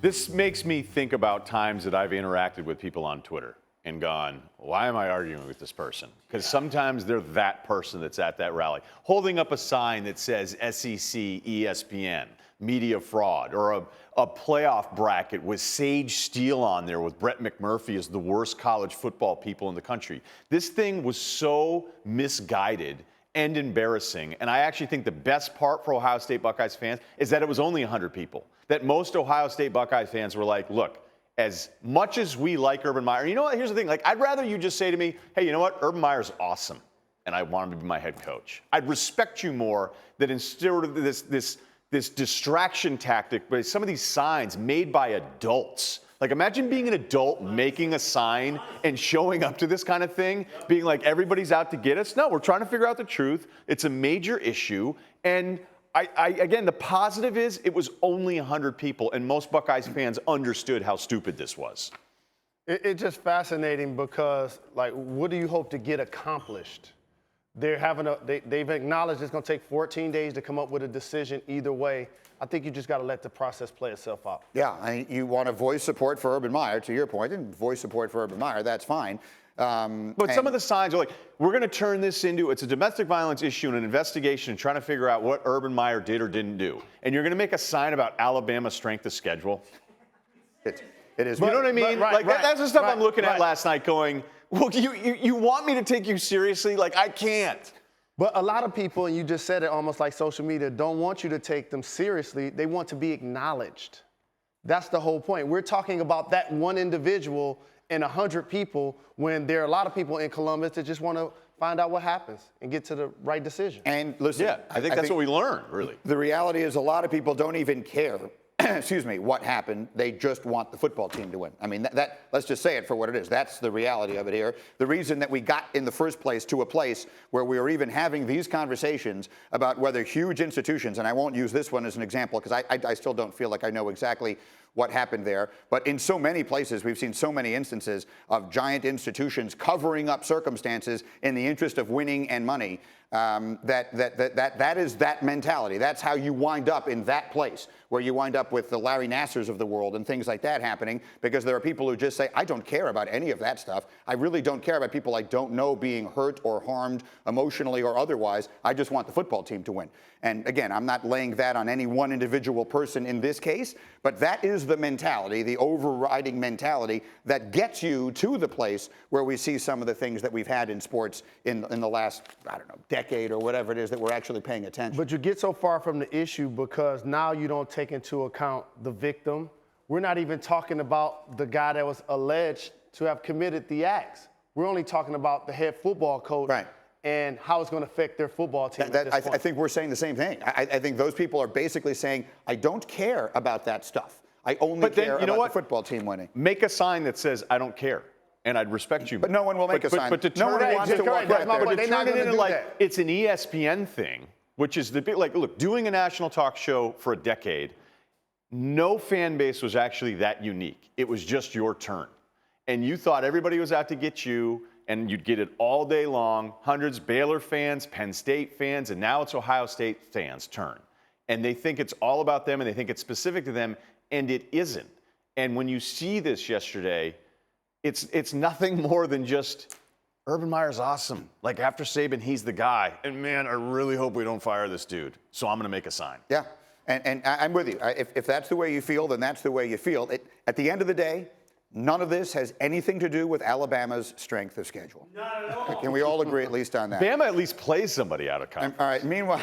This makes me think about times that I've interacted with people on Twitter and gone, why am I arguing with this person? Because sometimes they're that person that's at that rally, holding up a sign that says SEC, ESPN, media fraud, or a playoff bracket with Sage Steele on there with Brett McMurphy as the worst college football people in the country. This thing was so misguided and embarrassing. And I actually think the best part for Ohio State Buckeyes fans is that it was only 100 people. That most Ohio State Buckeyes fans were like, look, as much as we like Urban Meyer, you know what, here's the thing, like, I'd rather you just say to me, hey, you know what, Urban Meyer's awesome, and I want him to be my head coach. I'd respect you more than instead of this distraction tactic, but some of these signs made by adults. Like, imagine being an adult making a sign and showing up to this kind of thing, being like, everybody's out to get us. No, we're trying to figure out the truth. It's a major issue. And again, the positive is it was only 100 people, and most Buckeyes fans understood how stupid this was. It's just fascinating because, like, what do you hope to get accomplished? They've acknowledged it's going to take 14 days to come up with a decision either way. I think you just got to let the process play itself out. Yeah, you want to voice support for Urban Meyer, to your point, and voice support for Urban Meyer, that's fine. But some of the signs are like, we're going to turn this into, it's a domestic violence issue and an investigation and trying to figure out what Urban Meyer did or didn't do. And you're going to make a sign about Alabama's strength of schedule. It is. You know what I mean? That's the stuff I'm looking at last night going, well, you want me to take you seriously? Like, I can't. But a lot of people, and you just said it almost like social media, don't want you to take them seriously. They want to be acknowledged. That's the whole point. We're talking about that one individual and 100 people when there are a lot of people in Columbus that just want to find out what happens and get to the right decision. And listen, yeah, I think that's what we learned, really. The reality is a lot of people don't even care, excuse me, what happened. They just want the football team to win. I mean, let's just say it for what it is. That's the reality of it here. The reason that we got in the first place to a place where we are even having these conversations about whether huge institutions, and I won't use this one as an example because I still don't feel like I know exactly what happened there. But in so many places, we've seen so many instances of giant institutions covering up circumstances in the interest of winning and money. That is that mentality. That's how you wind up in that place where you wind up with the Larry Nassers of the world and things like that happening, because there are people who just say, I don't care about any of that stuff. I really don't care about people I don't know being hurt or harmed emotionally or otherwise. I just want the football team to win. And again, I'm not laying that on any one individual person in this case, but that is the mentality, the overriding mentality that gets you to the place where we see some of the things that we've had in sports in the last, I don't know, decade or whatever it is that we're actually paying attention. But you get so far from the issue because now you don't take into account the victim. We're not even talking about the guy that was alleged to have committed the acts. We're only talking about the head football coach. Right. And how it's going to affect their football team. I think we're saying the same thing. I think those people are basically saying, I don't care about that stuff. I only care about the football team winning. Make a sign that says, I don't care. And I'd respect you. But no one will make a sign. But to turn it into like it's an ESPN thing, which is the big, like, look, doing a national talk show for a decade, no fan base was actually that unique. It was just your turn. And you thought everybody was out to get you, and you'd get it all day long. Hundreds, Baylor fans, Penn State fans, and now it's Ohio State fans' turn. And they think it's all about them, and they think it's specific to them, and it isn't. And when you see this yesterday, it's nothing more than just Urban Meyer's awesome. Like, after Saban, he's the guy. And, man, I really hope we don't fire this dude. So I'm going to make a sign. Yeah, and I'm with you. If that's the way you feel, then that's the way you feel. At the end of the day, none of this has anything to do with Alabama's strength of schedule. Not at all. Can we all agree at least on that? Bama at least plays somebody out of conference. All right, meanwhile,